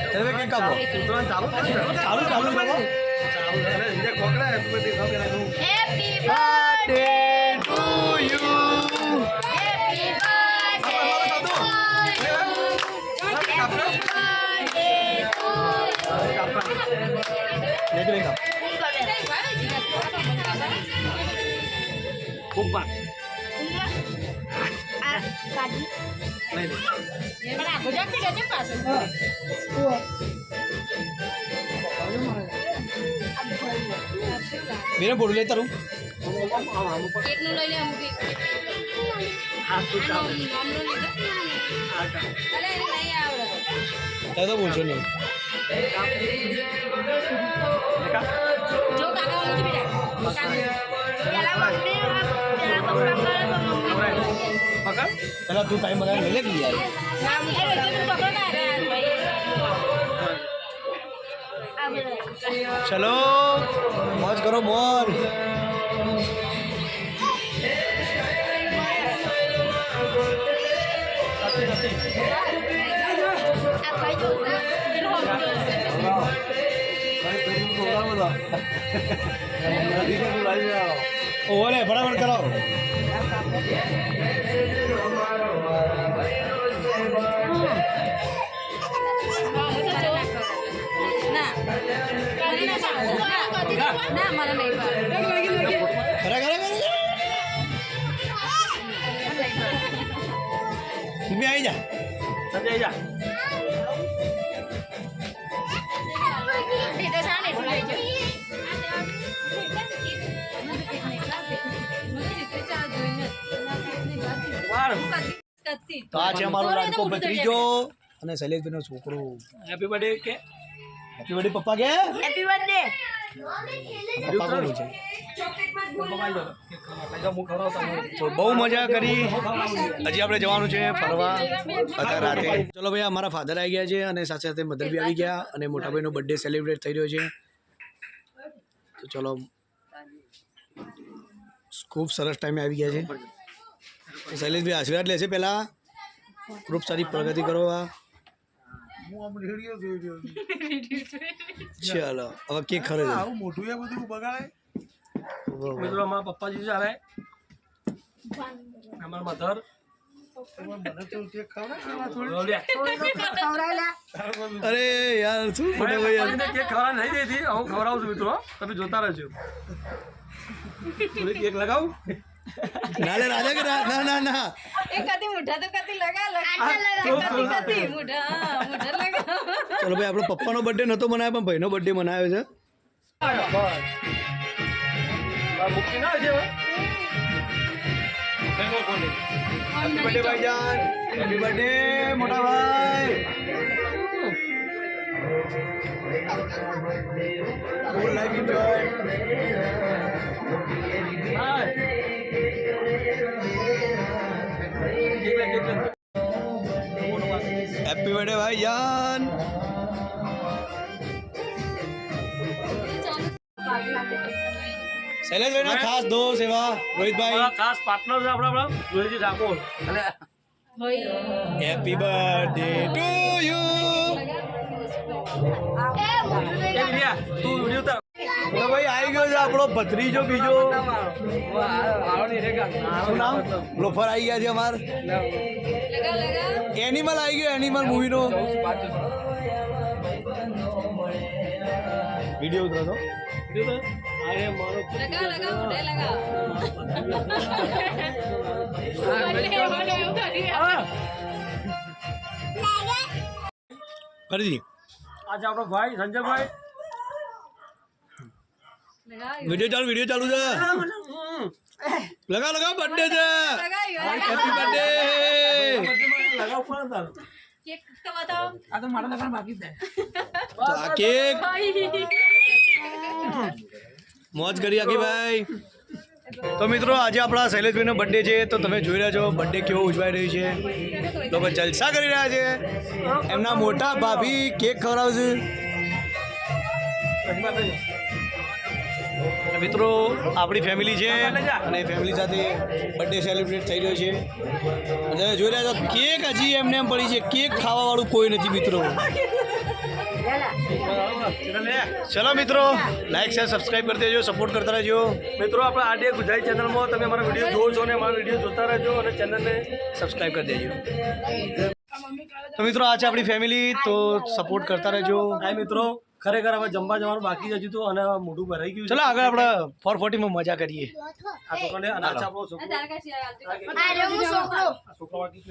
चलो केक कापो तुरंत चालू चालू चालू करो चालू अरे इंजे कोकड़ा हैप्पी बर्थडे खाओ के रखो happy birthday to you happy birthday खूब बात नहीं પણ આ ગુજરાતી રહેજે પાછળ मेरे बोल लेता रहूं કેકનું લઈ લે અમુક हां तो નામ લીધો અલે એને નહીં આવડે એ તો બોલશો નહીં જો કાકા ઓલું બેટા પેલા पकड़ चला तू टाइम बना ले ले यार चलो मौज करो मौज ओले फटाफट करो ના મને નહીં करा करा करा तुम्हें आई जा सब आई जा itu sana itu aja तो आज हमारो लाडको भतीजो અને શૈલેષભાઈનો છોકરો હેપી બર્થડે કે હેપી બર્થડે પપ્પા કે હેપી બર્થડે પપ્પા કોણ છે તો બહુ મજા કરી હજી આપણે જવાનું છે ફરવા અત્યારે રાતે ચલો ભાઈ અમારા ફાધર આવી ગયા છે અને સાથે સાથે મધર બી આવી ગયા અને મોટા ભાઈનો બર્થડે સેલિબ્રેટ થઈ રહ્યો છે તો ચલો ખૂબ સરસ ટાઈમે આવી ગયા છે શૈલેષભાઈ આશીર્વાદ લે છે પહેલાં ખૂબ સારી પ્રગતિ કરો ચાલો હવે કેક ખરે મોટું એ બધું બગાડે મિત્રો અમારા પપ્પાજી ચાલે અમારા મધર અરે યાર શું મોટા ભાઈ યાર કેક ખવડા નહીં દેતી હું ખવડાવું છું મિત્રો તમે જોતા રહેજો થોડી કેક લગાવું ના લે રાજા કે ના ના ના એ કદી મુઠા તો કદી લગા કદી મુઠા લગા ચલો ભાઈ આપણો પપ્પાનો બર્થડે નતો મનાયો પણ ભાઈનો બર્થડે મનાયો છે મુક્તિ ના છે હેપી બર્થડે ભાઈજાન હેપી બર્થડે મોટા ભાઈ ફૂલ લાઈફ એન્જોય हैप्पी बर्थडे भाईजान शैलेष भाई ना खास दोस्त सेवा रोहित भाई ખાસ પાર્ટનર છે આપણા રોહિતજી ઠાકોર અને हैप्पी बर्थडे टू यू તું વિડિયો ઉતાર तो भाई आई गयो છે આપણો ભત્રીજો બીજો શું નામ લોફર આવી ગયા છે અમાર એનિમલ આવી ગયો એનિમલ મૂવી નો વિડિયો ઉતરો તો અરે મારો લગા મુઠે લગા ફરીથી આજે આપણો ભાઈ સંજયભાઈ વિડિયો ચાલુ છે લગાવ લગાવ બર્થડે છે હેપી બર્થડે લગાવ પણ તારું કેક તો બતાવો આ તો મારા લગન બાકી છે આ કેક મોજ કરી આખી ભાઈ તો મિત્રો આજે આપણા શૈલેષભાઈનો બર્થડે છે તો તમે જોઈ રહ્યા છો બર્થડે કેવો ઉજવાઈ રહ્યો છે લોકો જલસા કરી રહ્યા છે એમના મોટા ભાભી કેક ખવડાવશે મિત્રો આપણી ફેમિલી છે અને ફેમિલી સાથે બર્થડે સેલિબ્રેટ થઈ રહ્યો છે અને જોઈ રહ્યા છો કેક હજી એમને એમ પડી છે કેક ખાવાવાળું કોઈ નથી મિત્રો ચલો મિત્રો લાઈક શેર સબસ્ક્રાઈબ કરી દેજો સપોર્ટ કરતા રહેજો મિત્રો આપણે આરડીએ ગુજરાતી ચેનલમાં તમે મારા વિડીયો જોવો છો અને મારા વિડીયો જોતા રહેજો અને ચેનલને સબસ્ક્રાઈબ કરી દેજો તો મિત્રો આ છે આપણી ફેમિલી તો સપોર્ટ કરતા રહેજો હા મિત્રો ખરેખર હવે જમવા જવાનું બાકી જ હતું અને હવે મોઢું ભરાઈ ગયું ચલો આગળ આપણે 440 માં મજા કરીએ આ છોકરાને અનાજ આપો છોકરો તારા કાંઈ શિયાળ હાલતી છોકરો બાકી